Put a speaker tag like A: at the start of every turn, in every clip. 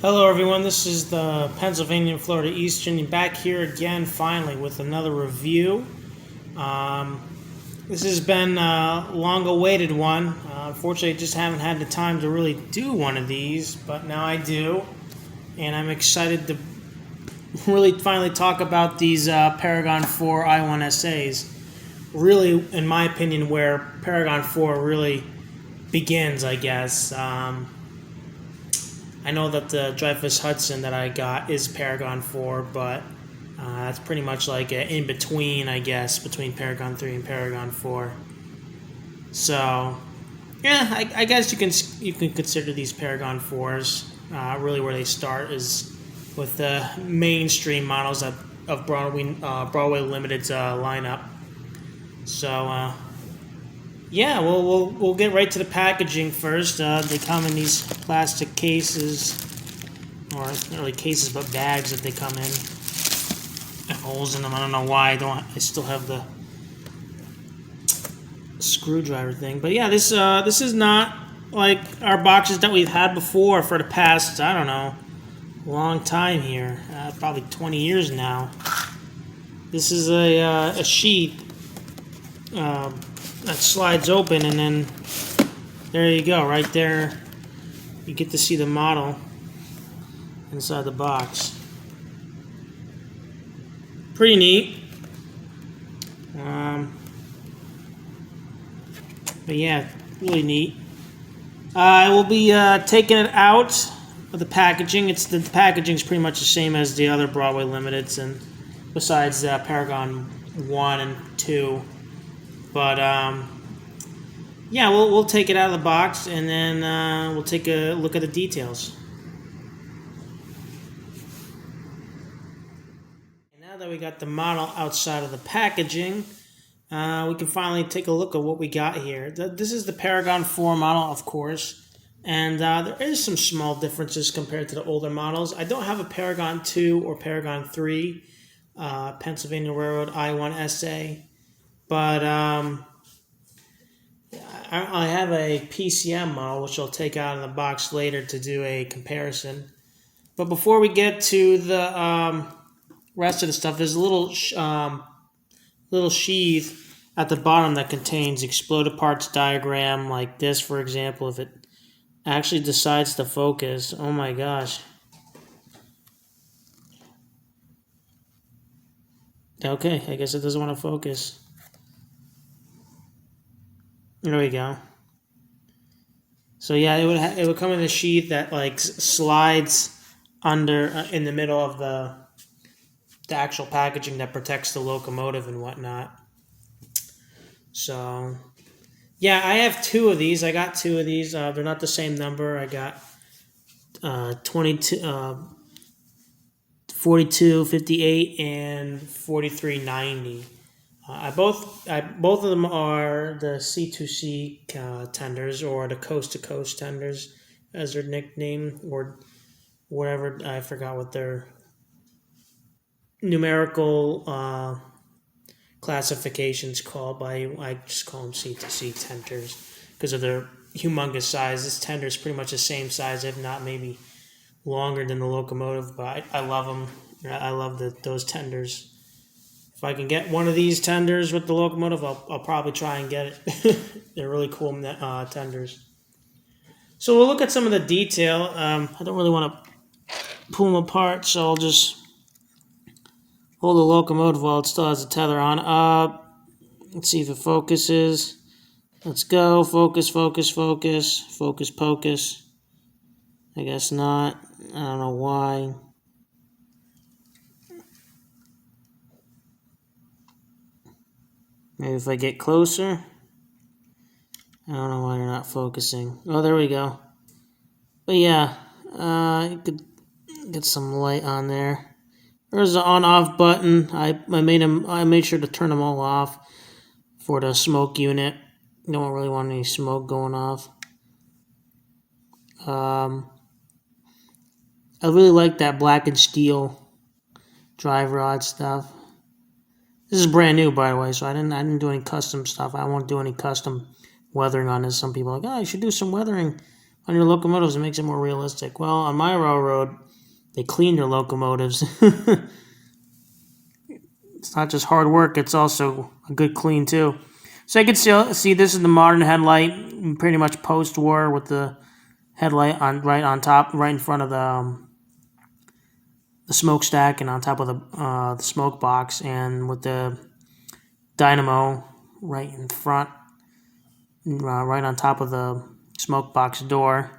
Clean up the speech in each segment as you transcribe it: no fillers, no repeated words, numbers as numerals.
A: Hello everyone, this is the Pennsylvania and Florida Eastern, back here again finally with another review. This has been a long awaited one. Unfortunately I just haven't had the time to really do one of these, but now I do. And I'm excited to really finally talk about these Paragon 4 I1sa's. Really, in my opinion, where Paragon 4 really begins, I guess. I know that the Dreyfus Hudson that I got is Paragon 4, but that's pretty much like an in-between, I guess, between Paragon 3 and Paragon 4. So, yeah, I guess you can consider these Paragon 4s. Really where they start is with the mainstream models of Broadway Limited's lineup. So, yeah, we'll get right to the packaging first. They come in these plastic cases, or not really cases, but bags that they come in. Have holes in them. I don't know why. I still have the screwdriver thing. But yeah, this is not like our boxes that we've had before for the past, I don't know, long time here. Probably 20 years now. This is a sheet. That slides open, and then there you go. Right there, you get to see the model inside the box. Pretty neat. But yeah, really neat. I will be taking it out of the packaging. The packaging's pretty much the same as the other Broadway Limiteds, and besides Paragon 1 and 2. But yeah, we'll take it out of the box, and then we'll take a look at the details. And now that we got the model outside of the packaging, we can finally take a look at what we got here. This is the Paragon 4 model, of course, and there is some small differences compared to the older models. I don't have a Paragon 2 or Paragon 3 Pennsylvania Railroad I1sa. But I have a PCM model, which I'll take out of the box later to do a comparison. But before we get to the rest of the stuff, there's a little sheath at the bottom that contains exploded parts diagram, like this, for example. If it actually decides to focus, oh my gosh. Okay, I guess it doesn't want to focus. There we go. So yeah, it would come in a sheath that like slides under in the middle of the actual packaging that protects the locomotive and whatnot. So yeah, I have two of these. I got two of these. They're not the same number. I got 4258 and 4390. Both of them are the C2C tenders, or the coast to coast tenders, as their nickname, or whatever. I forgot what their numerical classification's called, but I just call them C2C tenders because of their humongous size. This tender is pretty much the same size, if not maybe longer than the locomotive, but I love them. I love those tenders. If I can get one of these tenders with the locomotive, I'll probably try and get it. They're really cool tenders. So we'll look at some of the detail. I don't really want to pull them apart, so I'll just hold the locomotive while it still has a tether on. Let's see if it focuses. Let's go. Focus, focus, focus. Focus, pocus. I guess not. I don't know why. Maybe if I get closer. I don't know why you're not focusing. Oh, there we go. But yeah, you could get some light on there. There's an on-off button. I made sure to turn them all off for the smoke unit. Don't really want any smoke going off. I really like that black and steel drive rod stuff. This is brand new, by the way, so I didn't do any custom stuff. I won't do any custom weathering on this. Some people are like, oh, you should do some weathering on your locomotives. It makes it more realistic. Well, on my railroad, they clean their locomotives. It's not just hard work, it's also a good clean too. So you can see this is the modern headlight, pretty much post-war, with the headlight right on top, right in front of the smokestack and on top of the smoke box, and with the dynamo right in front, right on top of the smoke box door.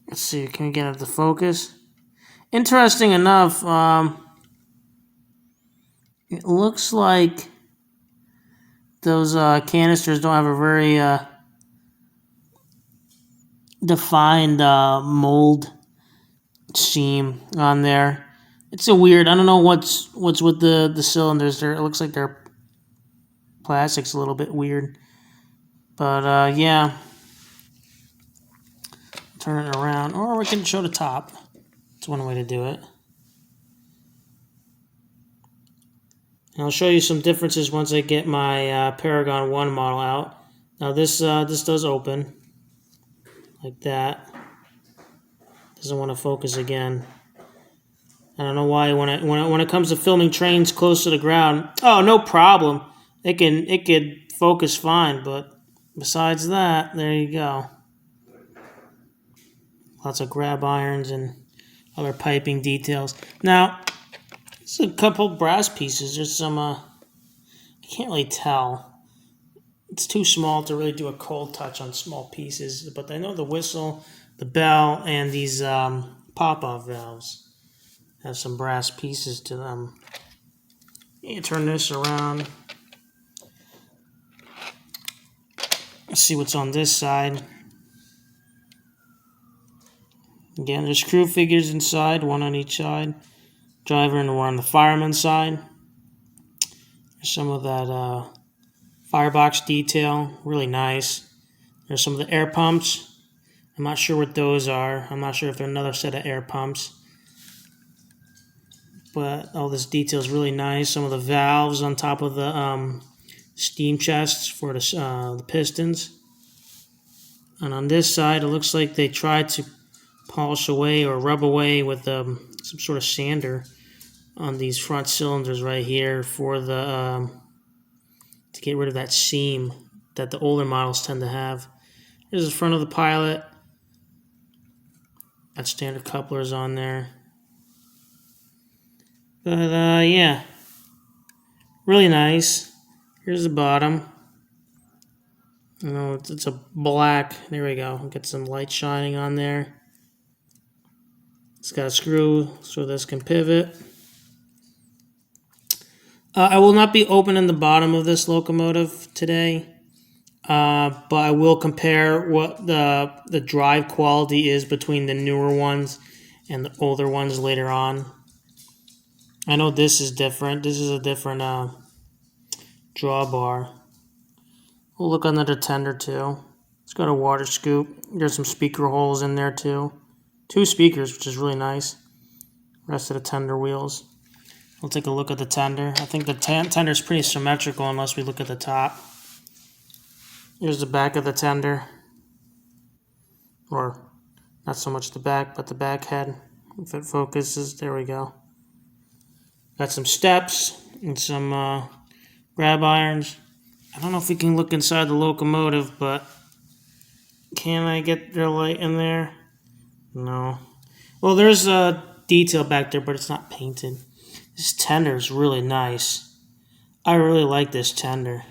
A: Let's see, can we get it to focus? Interesting enough, it looks like those canisters don't have a very defined mold seam on there. It's a weird. I don't know what's with the cylinders. It looks like their plastic's a little bit weird. But yeah, turn it around, or we can show the top. That's one way to do it. And I'll show you some differences once I get my Paragon 1 model out. Now this does open like that. Doesn't want to focus again. I don't know why when it comes to filming trains close to the ground, oh, no problem. It could focus fine, but besides that, there you go. Lots of grab irons and other piping details. Now, there's a couple brass pieces. There's some I can't really tell. It's too small to really do a cold touch on small pieces, but I know the whistle, the bell, and these pop-off valves have some brass pieces to them. You turn this around. Let's see what's on this side. Again, there's screw figures inside, one on each side. Driver and one on the fireman's side. There's some of that firebox detail, really nice. There's some of the air pumps. I'm not sure what those are. I'm not sure if they're another set of air pumps. But all this detail is really nice. Some of the valves on top of the steam chests for the pistons. And on this side, it looks like they tried to polish away or rub away with some sort of sander on these front cylinders right here for the to get rid of that seam that the older models tend to have. Here's the front of the pilot. Got standard couplers on there. But yeah, really nice. Here's the bottom. You know, it's a black. There we go. Get some light shining on there. It's got a screw so this can pivot. I will not be opening the bottom of this locomotive today, but I will compare what the drive quality is between the newer ones and the older ones later on. I know this is different. This is a different drawbar. We'll look under the tender too. It's got a water scoop. There's some speaker holes in there too. 2 speakers, which is really nice. Rest of the tender wheels. We'll take a look at the tender. I think the tender is pretty symmetrical unless we look at the top. Here's the back of the tender. Or not so much the back, but the back head. If it focuses, there we go. Got some steps and some grab irons. I don't know if we can look inside the locomotive, but can I get their light in there? No. Well, there's a detail back there, but it's not painted. This tender is really nice. I really like this tender.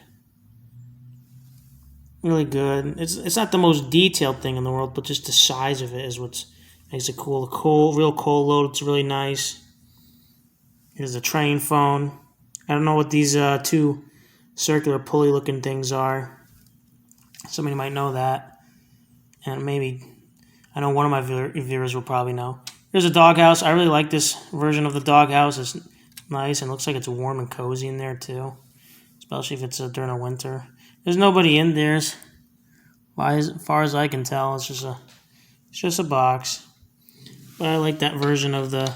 A: Really good. It's not the most detailed thing in the world, but just the size of it is what makes it cool. The real coal load, it's really nice. Here's a train phone. I don't know what these 2 circular pulley looking things are. Somebody might know that. And maybe, I know one of my viewers will probably know. Here's a doghouse. I really like this version of the doghouse. It's nice and looks like it's warm and cozy in there too. Especially if it's during the winter. There's nobody in there. As far as I can tell, it's just a box. But I like that version of that.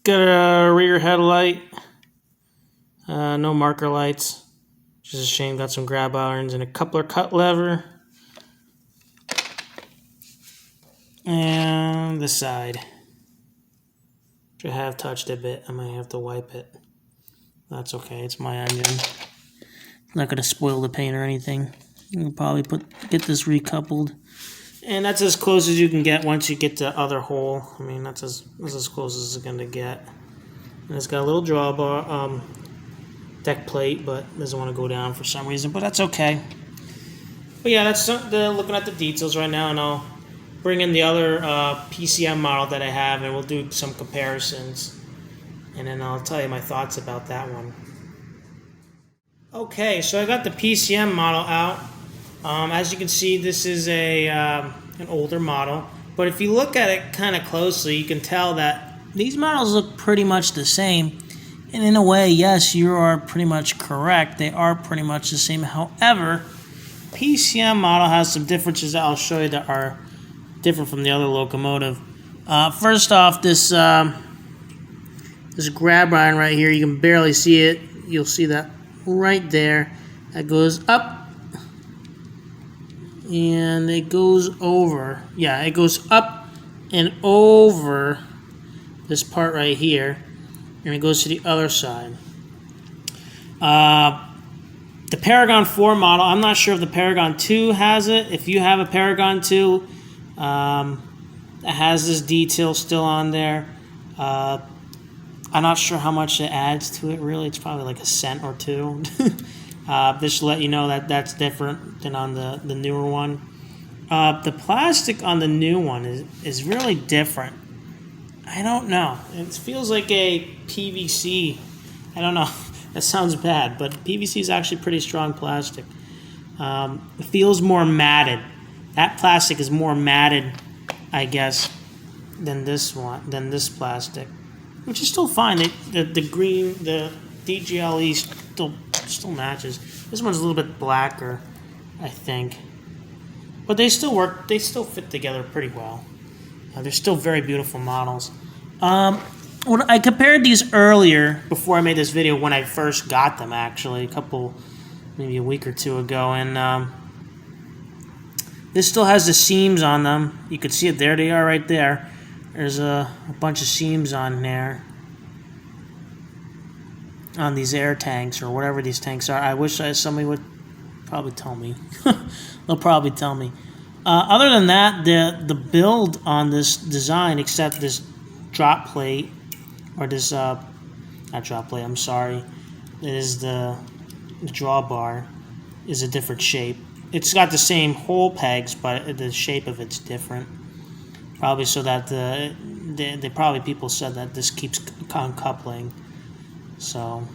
A: Got a rear headlight. No marker lights, which is a shame. Got some grab irons and a coupler cut lever. And the side, which I have touched a bit. I might have to wipe it. That's okay, it's my engine. Not going to spoil the paint or anything. You'll probably get this recoupled. And that's as close as you can get once you get the other hole. I mean, that's as close as it's going to get. And it's got a little drawbar, deck plate, but doesn't want to go down for some reason, but that's okay. But yeah, that's looking at the details right now, and I'll bring in the other PCM model that I have, and we'll do some comparisons. And then I'll tell you my thoughts about that one. Okay, so I got the PCM model out. As you can see, this is an older model. But if you look at it kind of closely, you can tell that these models look pretty much the same. And in a way, yes, you are pretty much correct. They are pretty much the same. However, PCM model has some differences that I'll show you that are different from the other locomotive. First off, this grab iron right here, you can barely see it. You'll see that right there. That goes up and it goes over. Yeah, it goes up and over this part right here, and it goes to the other side. The Paragon 4 model, I'm not sure if the Paragon 2 has it. If you have a Paragon 2, that has this detail still on there. I'm not sure how much it adds to it, really. It's probably like a cent or two. Just to let you know that that's different than on the newer one. The plastic on the new one is really different. I don't know. It feels like a PVC. I don't know. That sounds bad, but PVC is actually pretty strong plastic. It feels more matted. That plastic is more matted, I guess, than this plastic, which is still fine. The green, the DGLE still matches. This one's a little bit blacker, I think, but they still work. They still fit together pretty well. They're still very beautiful models. When I compared these earlier, before I made this video, when I first got them, actually, maybe a week or two ago, and this still has the seams on them. You can see it there. They are right there. There's a bunch of seams on there, on these air tanks or whatever these tanks are. I wish somebody would probably tell me. They'll probably tell me. Other than that, the build on this design, except this drop plate, or this, not drop plate, I'm sorry, it is the drawbar, is a different shape. It's got the same hole pegs, but the shape of it's different. Probably so that people said that this keeps uncoupling. So,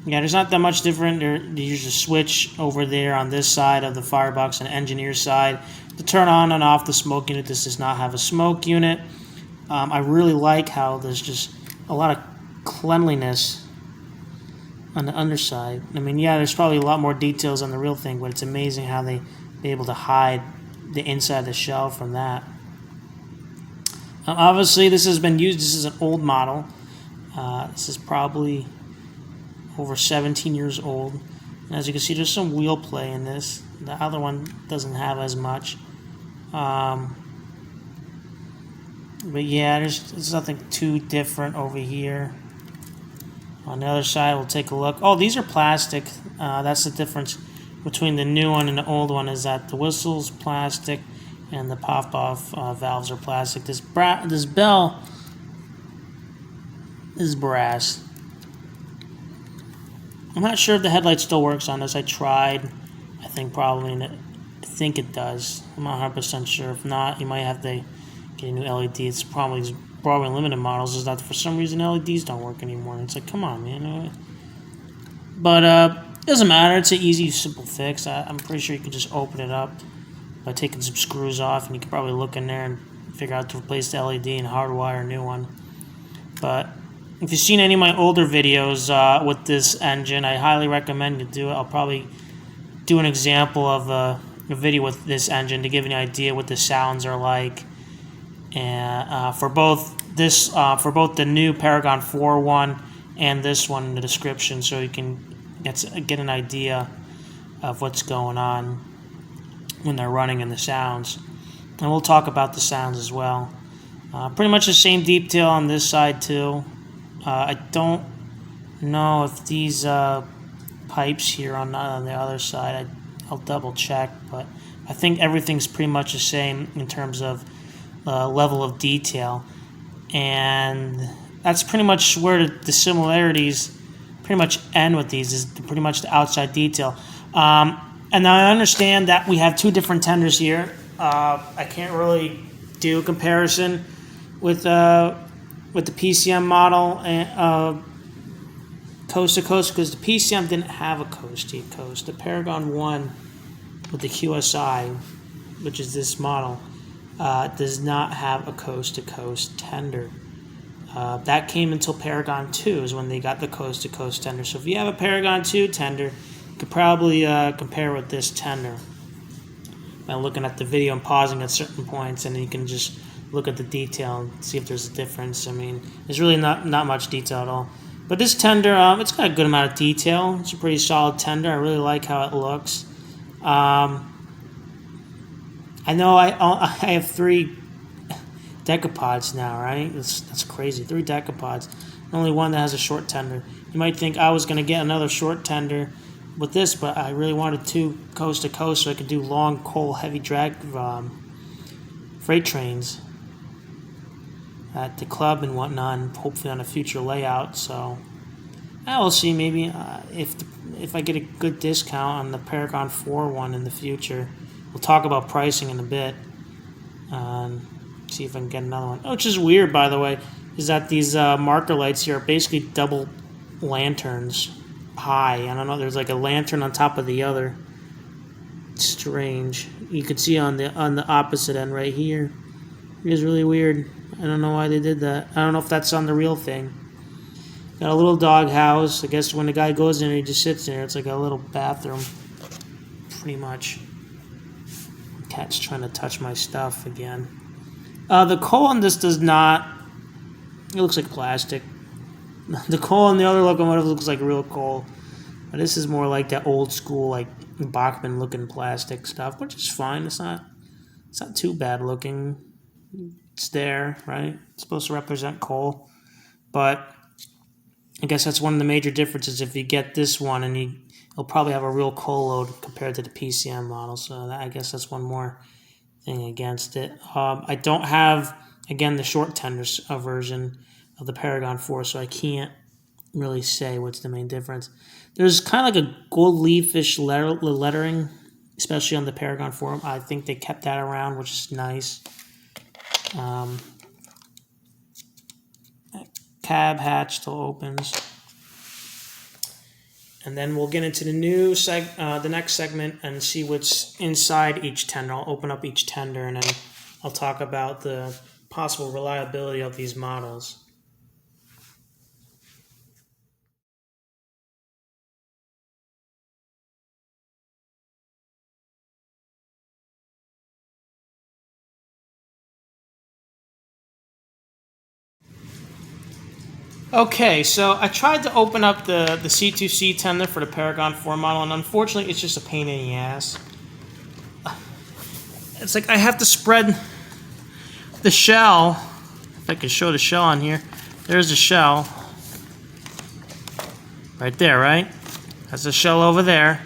A: yeah, there's not that much different. There's a switch over there on this side of the firebox and engineer side to turn on and off the smoke unit. This does not have a smoke unit. I really like how there's just a lot of cleanliness on the underside. I mean, yeah, there's probably a lot more details on the real thing, but it's amazing how they be able to hide the inside of the shell from that. Obviously, this has been used. This is an old model. This is probably over 17 years old. And as you can see, there's some wheel play in this. The other one doesn't have as much. But yeah, there's nothing too different over here. On the other side, we'll take a look. Oh, these are plastic. That's the difference between the new one and the old one, is that the whistle's plastic and the pop-off valves are plastic. This bell is brass. I'm not sure if the headlight still works on this. I tried. I think it does. I'm not 100% sure. If not, you might have to get a new LED. It's probably these Broadway limited models, is that for some reason LEDs don't work anymore. It's like, come on, man. But it doesn't matter. It's an easy, simple fix. I'm pretty sure you can just open it up by taking some screws off, and you can probably look in there and figure out to replace the LED and hardwire a new one. But if you've seen any of my older videos with this engine, I highly recommend you do it. I'll probably do an example of a video with this engine to give you an idea what the sounds are like. And for both the new Paragon 4 one and this one in the description so you can get an idea of what's going on when they're running and the sounds. And we'll talk about the sounds as well. Pretty much the same detail on this side too. I don't know if these pipes here on the other side, I'll double check, but I think everything's pretty much the same in terms of level of detail. And that's pretty much where the similarities pretty much end with these, is pretty much the outside detail. And I understand that we have two different tenders here. I can't really do a comparison with the PCM model and coast to coast, because the PCM didn't have a coast to coast. The Paragon 1 with the QSI, which is this model, does not have a coast to coast tender. That came until Paragon 2 is when they got the coast to coast tender. So if you have a Paragon 2 tender, you could probably compare with this tender by looking at the video and pausing at certain points, and then you can just look at the detail and see if there's a difference. I mean, there's really not much detail at all. But this tender, it's got a good amount of detail. It's a pretty solid tender. I really like how it looks. I know I have 3 decapods now, right? That's crazy. 3 decapods. Only one that has a short tender. You might think I was going to get another short tender with this, but I really wanted 2 coast to coast so I could do long, coal, heavy drag freight trains at the club and whatnot, and hopefully on a future layout. So I will see, maybe if I get a good discount on the Paragon 4 one in the future. We'll talk about pricing in a bit. See if I can get another one. Which is weird, by the way, is that these marker lights here are basically double lanterns high. I don't know, there's like a lantern on top of the other. It's strange. You can see on the opposite end right here. It is really weird. I don't know why they did that. I don't know if that's on the real thing. Got a little dog house. I guess when the guy goes in, he just sits there. It's like a little bathroom, pretty much. Cat's trying to touch my stuff again. The coal on this does not. It looks like plastic. The coal on the other locomotive looks like real coal. But this is more like that old school, like Bachman looking plastic stuff, which is fine. It's not too bad looking. It's there, right? It's supposed to represent coal. But I guess that's one of the major differences. If you get this one, and it'll probably have a real coal load compared to the PCM model. So I guess that's one more thing against it. I don't have, again, the short tenders version of the Paragon 4, so I can't really say what's the main difference. There's kind of like a gold leafish lettering, especially on the Paragon 4. I think they kept that around, which is nice. Cab hatch still opens. And then we'll get into the the next segment and see what's inside each tender. I'll open up each tender, and then I'll talk about the possible reliability of these models. Okay, so I tried to open up the C2C tender for the Paragon 4 model, and unfortunately it's just a pain in the ass. It's like I have to spread the shell. If I could show the shell on here. There's the shell. Right there, right? That's the shell over there.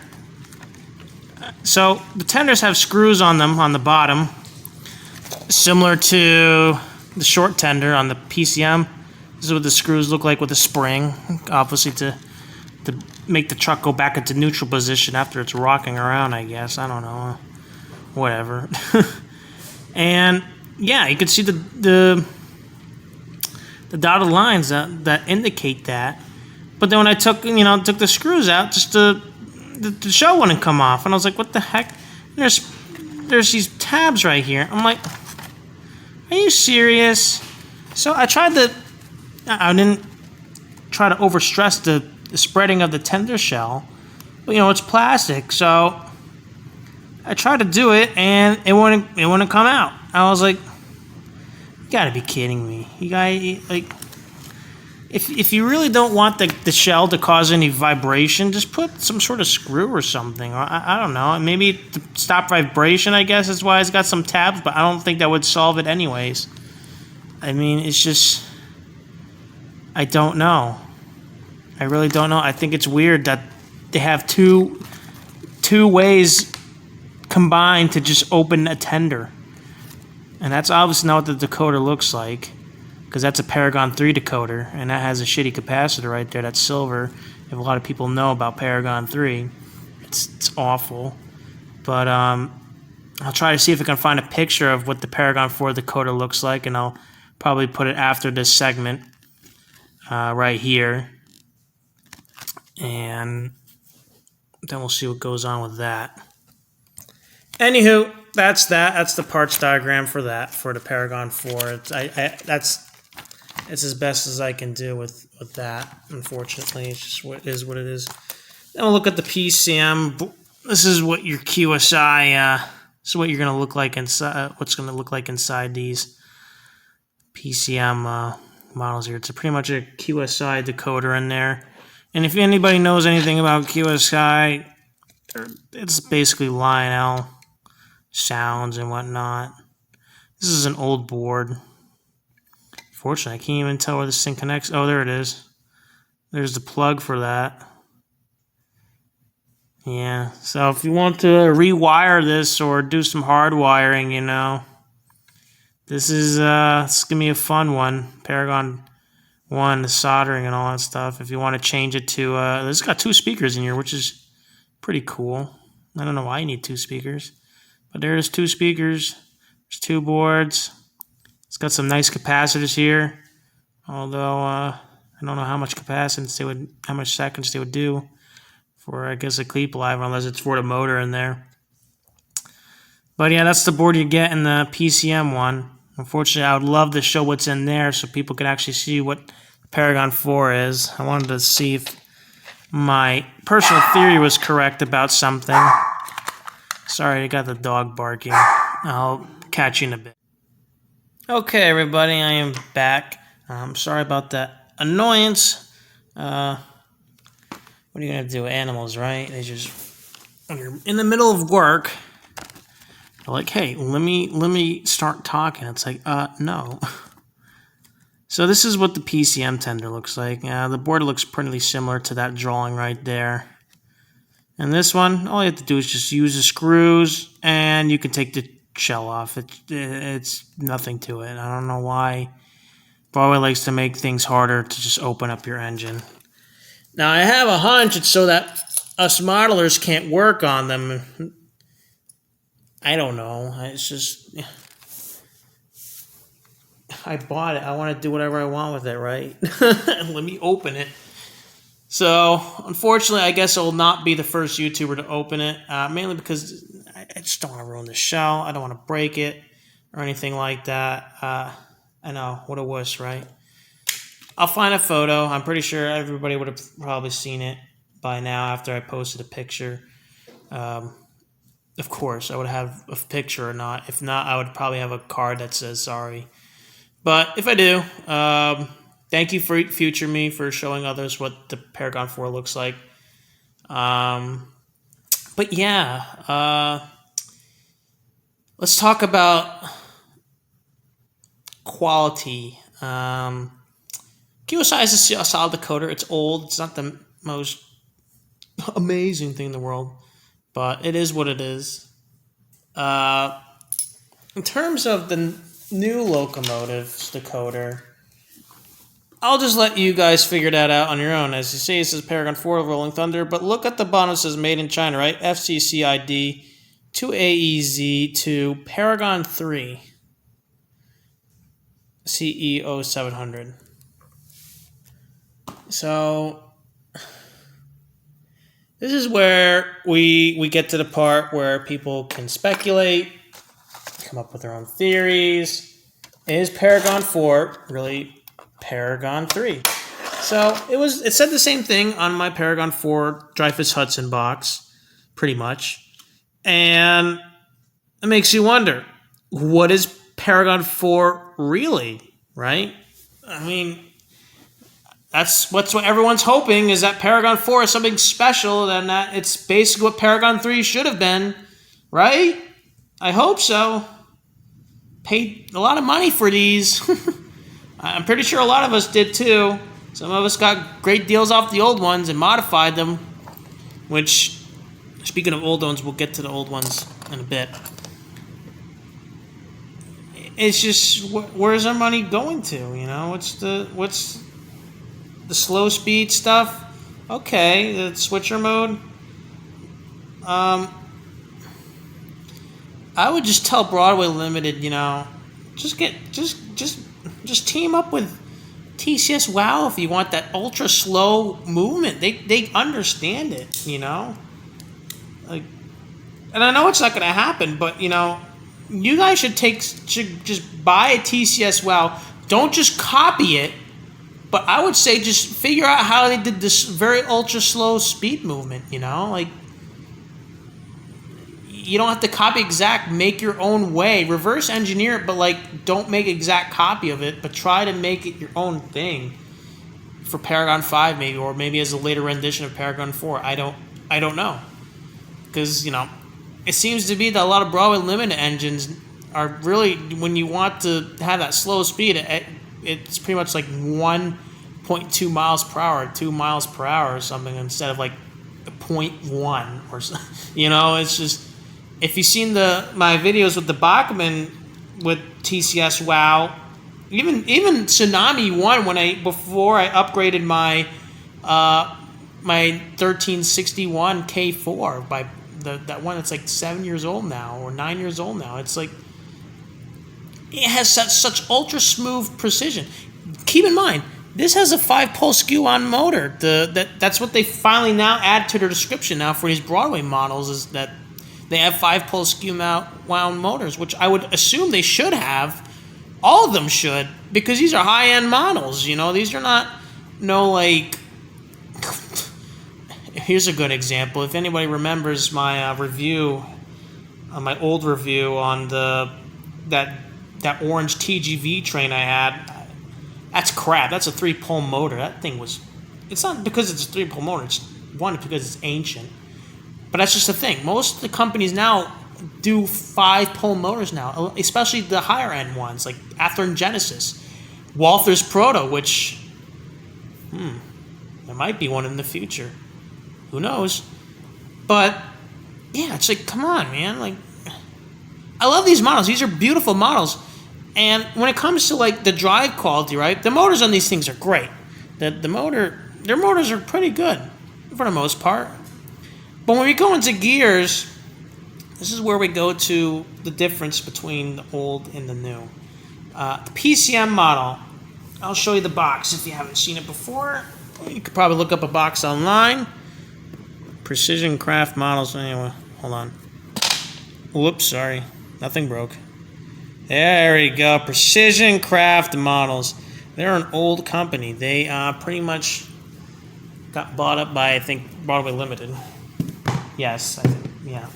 A: So the tenders have screws on them on the bottom, similar to the short tender on the PCM. This is what the screws look like with a spring, obviously to make the truck go back into neutral position after it's rocking around, I guess. I don't know. Whatever. And yeah, you can see the dotted lines that indicate that. But then when I took the screws out, just the shell wouldn't come off, and I was like, what the heck? There's these tabs right here. I'm like, are you serious? So I didn't try to overstress the spreading of the tender shell, but it's plastic, so I tried to do it, and it wouldn't come out. I was like, you gotta be kidding me. You guys, like, if you really don't want the shell to cause any vibration, just put some sort of screw or something. I don't know. Maybe to stop vibration, I guess, is why it's got some tabs, but I don't think that would solve it anyways. I mean, it's just... I don't know. I really don't know. I think it's weird that they have two ways combined to just open a tender. And that's obviously not what the decoder looks like, because that's a Paragon 3 decoder, and that has a shitty capacitor right there. That's silver. If a lot of people know about Paragon 3, it's awful. But I'll try to see if I can find a picture of what the Paragon 4 decoder looks like, and I'll probably put it after this segment right here. And then we'll see what goes on with that. Anywho, that's that. That's the parts diagram for that, for the Paragon 4. It's as best as I can do with that. Unfortunately, it's just what it is. Then we'll look at the PCM. This is what your QSI. This is what you're gonna look like inside. What's gonna look like inside these PCM models here. It's pretty much a QSI decoder in there. And if anybody knows anything about QSI, it's basically Lionel sounds and whatnot. This is an old board. Fortunately, I can't even tell where this thing connects. Oh, there it is. There's the plug for that. Yeah, so if you want to rewire this or do some hard wiring, you know, this is it's gonna be a fun one. Paragon 1, the soldering and all that stuff. If you want to change it to this got 2 speakers in here, which is pretty cool. I don't know why you need 2 speakers, but there's 2 speakers. There's 2 boards. It's got some nice capacitors here, although I don't know how much capacitance they would, how much seconds they would do for, I guess, a cleat live, unless it's for the motor in there. But yeah, that's the board you get in the PCM one. Unfortunately, I would love to show what's in there so people could actually see what Paragon 4 is. I wanted to see if my personal theory was correct about something. Sorry, I got the dog barking. I'll catch you in a bit. Okay, everybody, I am back. I'm sorry about that annoyance. What are you gonna do? Animals, right? They just, when you're in the middle of work, they're like, hey, let me start talking. It's like, no. So this is what the PCM tender looks like. The board looks pretty similar to that drawing right there. And this one, all you have to do is just use the screws, and you can take the shell off. It's nothing to it. I don't know why Broadway likes to make things harder to just open up your engine. Now, I have a hunch it's so that us modelers can't work on them. I don't know. It's just, I bought it. I want to do whatever I want with it, right? Let me open it. So, unfortunately, I guess I will not be the first YouTuber to open it, mainly because I just don't want to ruin the shell. I don't want to break it or anything like that. I know, what a wuss, right? I'll find a photo. I'm pretty sure everybody would have probably seen it by now after I posted a picture. Of course, I would have a picture or not. If not, I would probably have a card that says sorry. But if I do, thank you for future me for showing others what the Paragon 4 looks like. But yeah, let's talk about quality. QSI is a solid decoder. It's old. It's not the most amazing thing in the world, but it is what it is. In terms of the new Locomotive's decoder, I'll just let you guys figure that out on your own. As you see, it says Paragon 4 of Rolling Thunder, but look at the bottom. It says Made in China, right? FCCID 2AEZ to Paragon 3 CEO 700. So this is where we get to the part where people can speculate, come up with their own theories. Is Paragon 4 really Paragon 3? So it said the same thing on my Paragon 4 Dreyfus Hudson box, pretty much. And it makes you wonder, what is Paragon 4 really, right? I mean, that's what everyone's hoping, is that Paragon 4 is something special, and that it's basically what Paragon 3 should have been, right? I hope so. Paid a lot of money for these. I'm pretty sure a lot of us did too. Some of us got great deals off the old ones and modified them, which, speaking of old ones, we'll get to the old ones in a bit. It's just, where's our money going to? You know, what's the slow speed stuff? Okay, the switcher mode. I would just tell Broadway Limited, you know, just team up with TCS WoW if you want that ultra slow movement. They understand it, you know. Like, and I know it's not going to happen, but you know, you guys should just buy a TCS WoW. Don't just copy it, but I would say just figure out how they did this very ultra slow speed movement. You know, like, you don't have to copy exact. Make your own way. Reverse engineer it, but like, don't make exact copy of it, but try to make it your own thing for Paragon 5 maybe, or maybe as a later rendition of Paragon 4. I don't know, because you know, it seems to be that a lot of Broadway Limited engines are really, when you want to have that slow speed, it's pretty much like 1.2 miles per hour, 2 miles per hour or something, instead of like 0.1 or something. You know, it's just, if you've seen my videos with the Bachmann with TCS WoW, even Tsunami 1, before I upgraded my 1361 K4 by that one that's like 7 years old now, or 9 years old now. It's like, it has such ultra smooth precision. Keep in mind, this has a 5-pole skew on motor. That's what they finally now add to their description now for these Broadway models, is that they have 5-pole skew wound motors, which I would assume they should have. All of them should, because these are high-end models. You know, these are not like. Here's a good example. If anybody remembers my review, my old review on that orange TGV train I had, that's crap. That's a 3-pole motor. That thing was. It's not because it's a 3-pole motor. It's one, because it's ancient. But that's just the thing. Most of the companies now do 5-pole motors now, especially the higher end ones, like Athearn and Genesis, Walther's Proto, which there might be one in the future. Who knows? But yeah, it's like, come on, man. Like, I love these models. These are beautiful models. And when it comes to like the drive quality, right? The motors on these things are great. Their motors are pretty good for the most part. But when we go into gears, this is where we go to the difference between the old and the new. The PCM model. I'll show you the box if you haven't seen it before. You could probably look up a box online. Precision Craft models. Anyway, hold on. Whoops, sorry. Nothing broke. There we go. Precision Craft models. They're an old company. They pretty much got bought up by, I think, Broadway Limited. Yes, I think, yeah.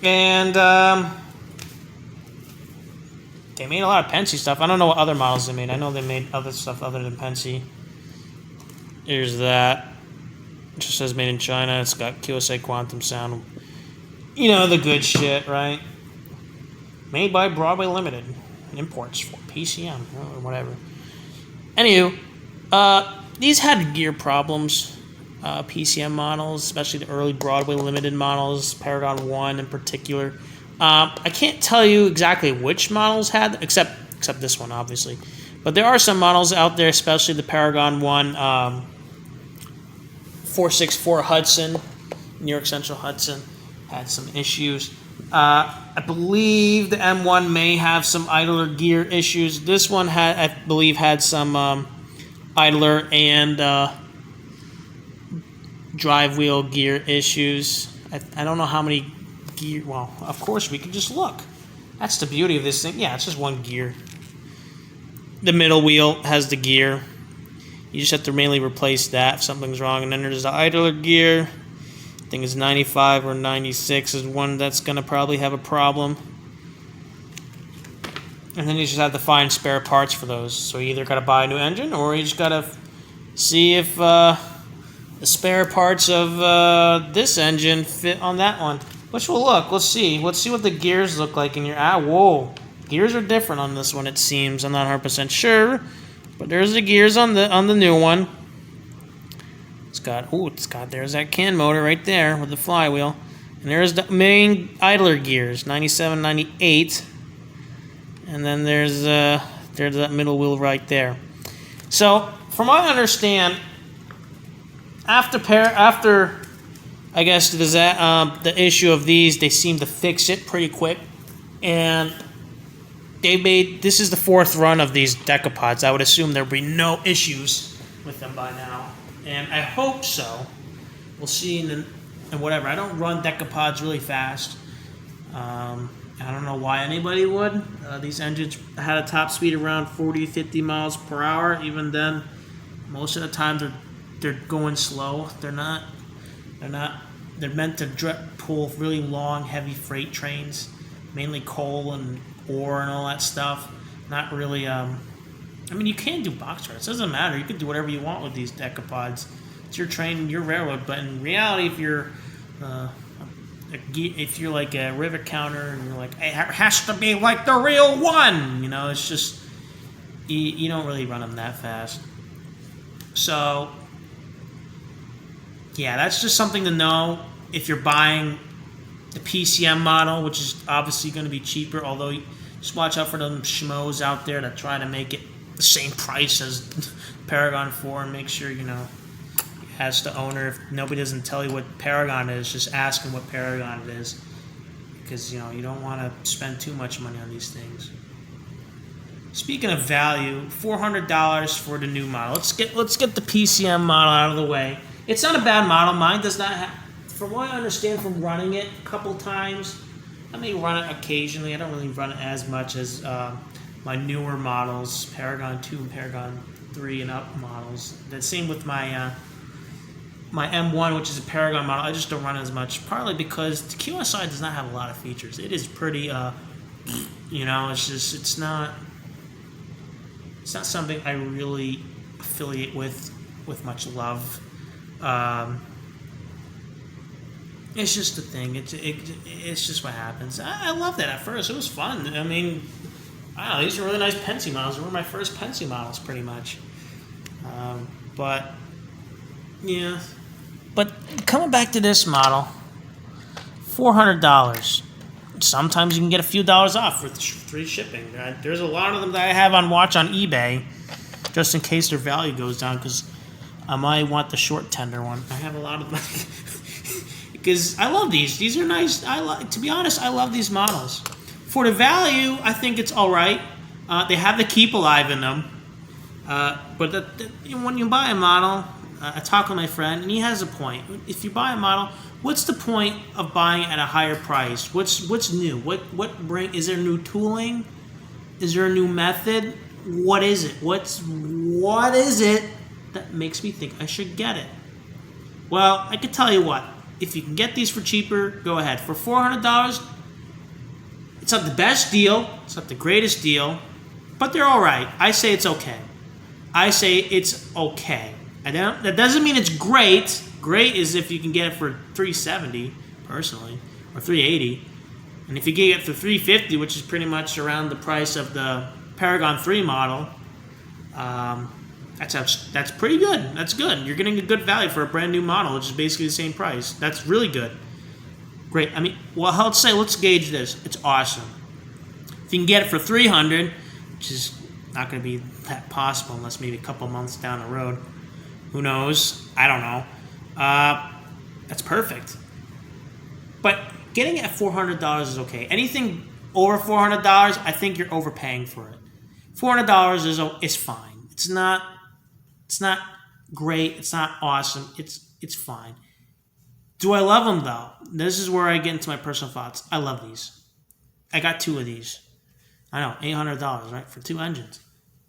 A: And they made a lot of Pensy stuff. I don't know what other models they made. I know they made other stuff other than Pensy. Here's that. It just says made in China. It's got QSI quantum sound. You know, the good shit, right? Made by Broadway Limited. Imports for PCM or whatever. Anywho, these had gear problems. PCM models, especially the early Broadway Limited models, Paragon 1 in particular. I can't tell you exactly which models had, except this one, obviously. But there are some models out there, especially the Paragon 1 464 Hudson, New York Central Hudson, had some issues. I believe the M1 may have some idler gear issues. This one I believe, had some idler and drive wheel gear issues. I don't know how many gear. Well, of course we can just look. That's the beauty of this thing. Yeah, it's just one gear. The middle wheel has the gear. You just have to mainly replace that if something's wrong. And then there's the idler gear. I think it's 95 or 96 is one that's going to probably have a problem. And then you just have to find spare parts for those. So you either got to buy a new engine, or you just got to see if the spare parts of this engine fit on that one. Which will look. Let's see. Let's see what the gears look like in your... whoa. Gears are different on this one, it seems. I'm not 100% sure. But there's the gears on the new one. There's that can motor right there with the flywheel. And there's the main idler gears, 97, 98. And then there's that middle wheel right there. So, from what I understand, after I guess the issue of these, they seem to fix it pretty quick. And this is the 4th run of these decapods. I would assume there'll be no issues with them by now. And I hope so. We'll see and whatever. I don't run decapods really fast. I don't know why anybody would. These engines had a top speed around 40, 50 miles per hour. Even then, most of the time they're going slow. They're meant to pull really long, heavy freight trains, mainly coal and ore and all that stuff. Not really. I mean, you can do box trucks. It doesn't matter. You can do whatever you want with these decapods. It's your train, your railroad. But in reality, if you're like a rivet counter and you're like, hey, it has to be like the real one, it's just you don't really run them that fast. So yeah, that's just something to know if you're buying the PCM model, which is obviously going to be cheaper. Although just watch out for them schmoes out there that try to make it the same price as Paragon 4 and make sure as the owner, if nobody doesn't tell you what Paragon is, just ask them what Paragon it is, because you don't want to spend too much money on these things. Speaking of value, $400 for the new model. Let's get the PCM model out of the way. It's not a bad model. Mine does not have, from what I understand from running it a couple times. I may run it occasionally. I don't really run it as much as my newer models, Paragon 2 and Paragon 3 and up models. The same with my M1, which is a Paragon model. I just don't run as much, partly because the QSI does not have a lot of features. It is pretty, it's not something I really affiliate with much love. It's just a thing. It's just what happens. I loved it at first. It was fun. I mean, I don't know, these are really nice Pensy models. They were my first Pensy models, pretty much. But yeah. But coming back to this model, $400. Sometimes you can get a few dollars off with free shipping. There's a lot of them that I have on watch on eBay, just in case their value goes down, because I might want the short tender one. I have a lot of them because I love these. These are nice. To be honest, I love these models. For the value, I think it's all right. They have the keep alive in them, but when you buy a model. I talked with my friend, and he has a point. If you buy a model, what's the point of buying it at a higher price? What's new? Is there new tooling? Is there a new method? What is it? What is it that makes me think I should get it? Well, I could tell you what. If you can get these for cheaper, go ahead. For $400, it's not the best deal. It's not the greatest deal, but they're all right. I say it's okay. And that doesn't mean it's great. Great is if you can get it for $370, personally, or $380. And if you get it for $350, which is pretty much around the price of the Paragon 3 model, that's pretty good. That's good. You're getting a good value for a brand new model, which is basically the same price. That's really good. Great. I mean, well, let's gauge this. It's awesome. If you can get it for $300, which is not going to be that possible unless maybe a couple months down the road. Who knows? I don't know. That's perfect. But getting it at $400 is okay. Anything over $400, I think you're overpaying for it. $400 is fine. It's not great. It's not awesome. It's fine. Do I love them though? This is where I get into my personal thoughts. I love these. I got 2 of these. I know, $800, right, for 2 engines.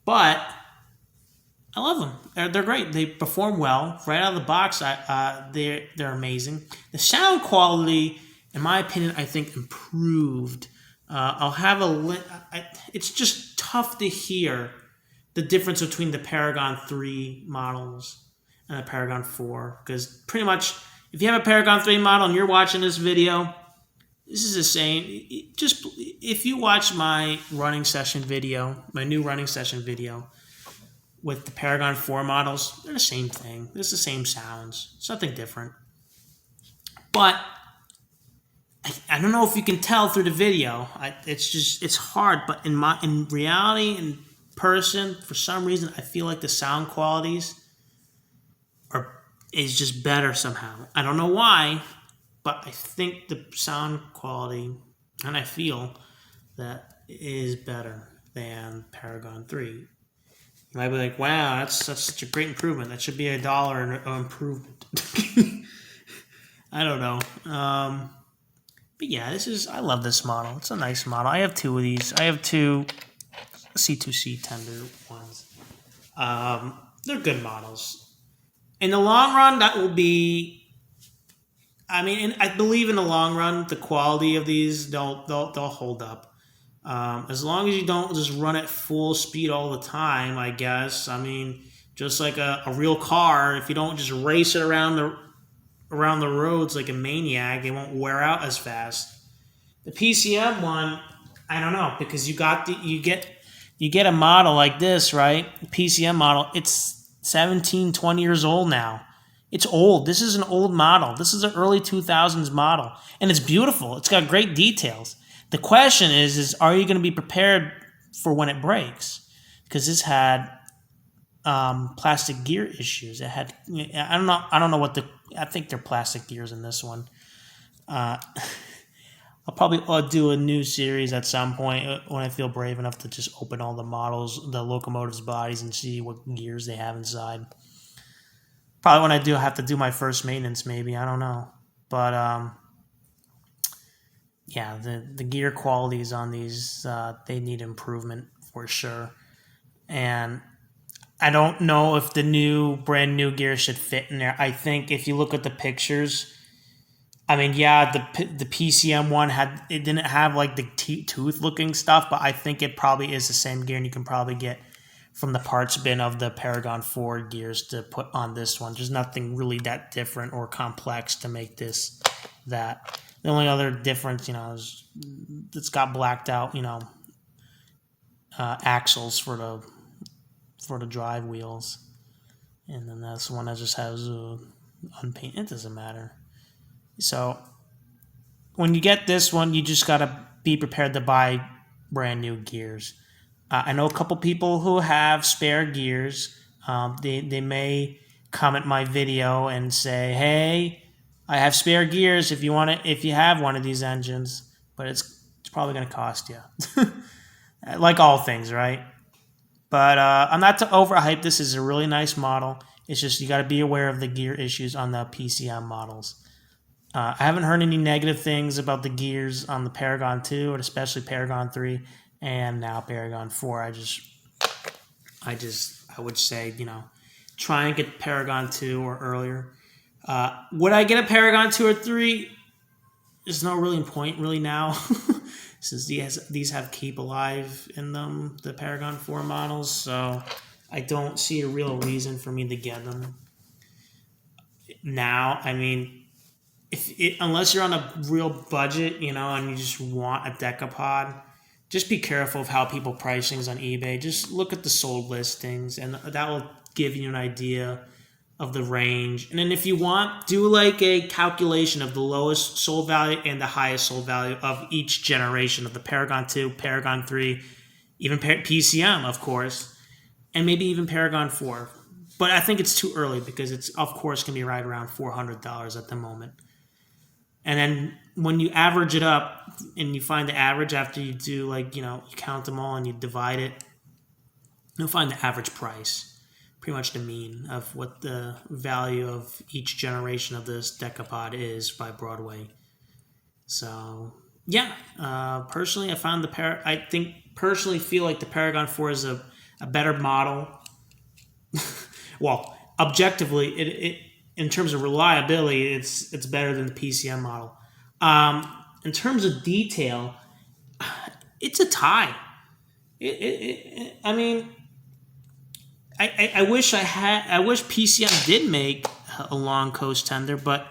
A: But I love them. They're great. They perform well. Right out of the box, they're amazing. The sound quality, in my opinion, I think improved I'll have a link. It's just tough to hear the difference between the Paragon 3 models and the Paragon 4, because pretty much if you have a Paragon 3 model and you're watching this video, this is the same. Just if you watch my running session video, my new running session video with the Paragon 4 models, they're the same thing. It's the same sounds. It's nothing different. But I don't know if you can tell through the video. It's hard. But in reality, in person, for some reason, I feel like the sound qualities is just better somehow. I don't know why, but I think the sound quality, and I feel that is better than Paragon 3. You might be like, wow, that's such a great improvement. That should be $1 improvement. I don't know. But yeah, I love this model. It's a nice model. I have two of these. I have two C2C tender ones. They're good models. In the long run, that will be, I believe in the long run, the quality of these, they'll hold up. As long as you don't just run at full speed all the time, I guess. Just like a real car, if you don't just race it around the roads like a maniac, it won't wear out as fast. The PCM one, I don't know, because you get a model like this, right? The PCM model, it's 17, 20 years old now. It's old. This is an old model. This is an early 2000s model. And it's beautiful. It's got great details. The question is are you going to be prepared for when it breaks? Because this had plastic gear issues. It had, I don't know I think they're plastic gears in this one. I'll probably do a new series at some point when I feel brave enough to just open all the models, the Locomotive's bodies, and see what gears they have inside. Probably when I have to do my first maintenance, maybe. I don't know. But, yeah, the gear qualities on these, they need improvement for sure. And I don't know if the brand new gear should fit in there. I think if you look at the pictures, the PCM one didn't have like the tooth looking stuff, but I think it probably is the same gear, and you can probably get from the parts bin of the Paragon 4 gears to put on this one. There's nothing really that different or complex to make this that. The only other difference, is it's got blacked out, axles for the drive wheels, and then that's the one that just has unpainted. It doesn't matter. So when you get this one, you just gotta be prepared to buy brand new gears. I know a couple people who have spare gears. They may comment my video and say, "Hey, I have spare gears if you have one of these engines," but it's probably going to cost you. Like all things, right? But I'm not to overhype. This is a really nice model. It's just you got to be aware of the gear issues on the PCM models. I haven't heard any negative things about the gears on the Paragon 2, or especially Paragon 3, and now Paragon 4. I would say, try and get Paragon 2 or earlier. Would I get a Paragon 2 or 3? There's no really point really now, since these have Keep Alive in them, the Paragon 4 models, so I don't see a real reason for me to get them now. Unless you're on a real budget, and you just want a Decapod, just be careful of how people price things on eBay. Just look at the sold listings, and that will give you an idea of the range. And then if you want, do like a calculation of the lowest sold value and the highest sold value of each generation of the Paragon 2, Paragon 3, even PCM, of course, and maybe even Paragon 4. But I think it's too early because it's, of course, going to be right around $400 at the moment. And then when you average it up and you find the average after you do you count them all and you divide it, you'll find the average price, pretty much the mean of what the value of each generation of this Decapod is by Broadway. So yeah, personally, I personally feel like the Paragon 4 is a better model. Well, objectively, it in terms of reliability, it's better than the PCM model. In terms of detail, it's a tie. I mean, I wish I wish PCM did make a long coast tender, but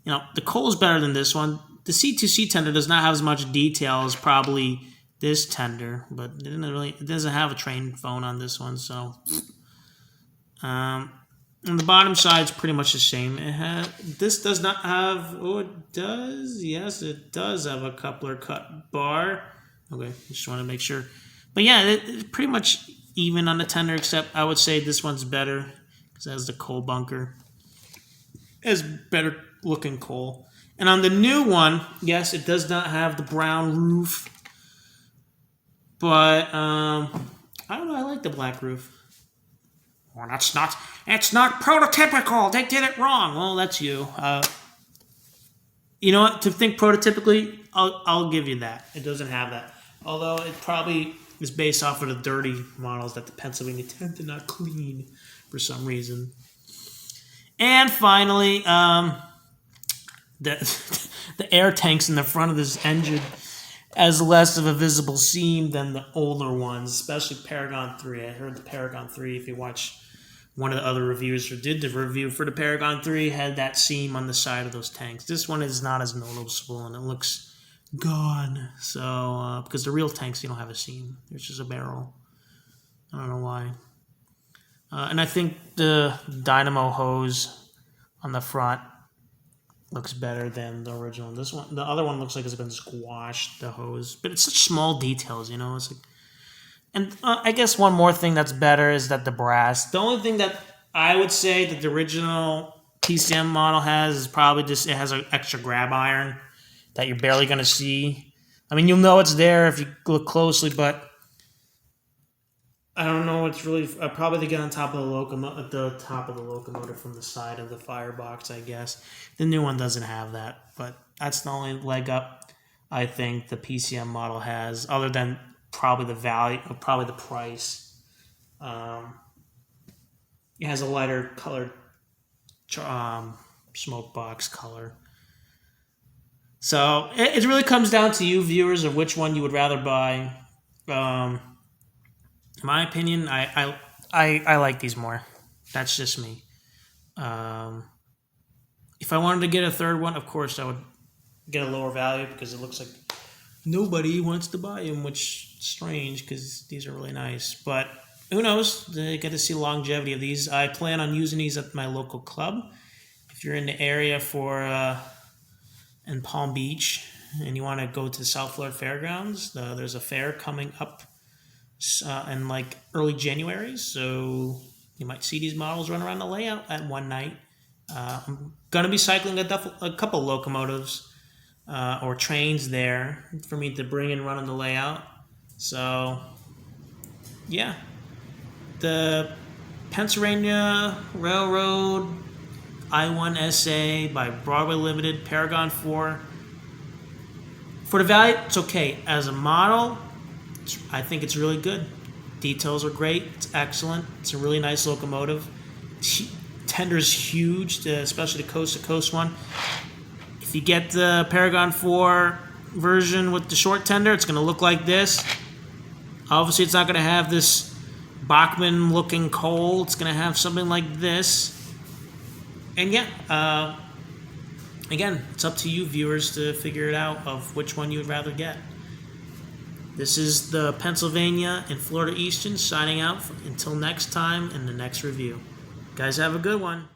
A: the coal is better than this one. The C2C tender does not have as much detail as probably this tender, but it doesn't have a train phone on this one, so. On the bottom side, it's pretty much the same. This does not have. Oh, it does. Yes, it does have a coupler cut bar. Okay, just want to make sure. But yeah, it's pretty much even on the tender, except I would say this one's better because it has the coal bunker. It has better looking coal. And on the new one, yes, it does not have the brown roof. But I don't know. I like the black roof. Well, it's not prototypical. They did it wrong. Well, that's you. You know what? To think prototypically, I'll give you that. It doesn't have that. Although it probably is based off of the dirty models that the Pennsylvania tend to not clean for some reason. And finally, the air tanks in the front of this engine has less of a visible seam than the older ones, especially Paragon 3. I heard the Paragon 3, if you watch one of the other reviewers who did the review for the Paragon 3, had that seam on the side of those tanks. This one is not as noticeable, and it looks gone. So, because the real tanks, you don't have a seam. There's just a barrel. I don't know why. And I think the dynamo hose on the front looks better than the original. This one, the other one looks like it's been squashed, the hose. But it's such small details, It's like, and I guess one more thing that's better is that the brass. The only thing that I would say that the original PCM model has is probably just it has an extra grab iron that you're barely going to see. I mean, you'll know it's there if you look closely, but I don't know. It's really probably to get on top of the locomotive from the side of the firebox, I guess. The new one doesn't have that, but that's the only leg up I think the PCM model has, other than probably the value, probably the price. It has a lighter colored smoke box color. So it really comes down to you, viewers, of which one you would rather buy. In my opinion, I like these more. That's just me. If I wanted to get a third one, of course, I would get a lower value because it looks like nobody wants to buy them, which is strange because these are really nice. But who knows? They get to see longevity of these. I plan on using these at my local club. If you're in the area in Palm Beach and you want to go to the South Florida Fairgrounds, there's a fair coming up in like early January, so you might see these models run around the layout at one night. I'm going to be cycling a couple locomotives or trains there for me to bring and run on the layout. So, yeah. The Pennsylvania Railroad I1sa by Broadway Limited, Paragon 4. For the value, it's okay. As a model, I think it's really good. Details are great. It's excellent. It's a really nice locomotive. Tender's huge, especially the coast-to-coast one. If you get the Paragon 4 version with the short tender, it's going to look like this. Obviously, it's not going to have this Bachmann-looking coal. It's going to have something like this. And yeah, again, it's up to you, viewers, to figure it out of which one you would rather get. This is the Pennsylvania and Florida Eastern signing out until next time in the next review. Guys, have a good one.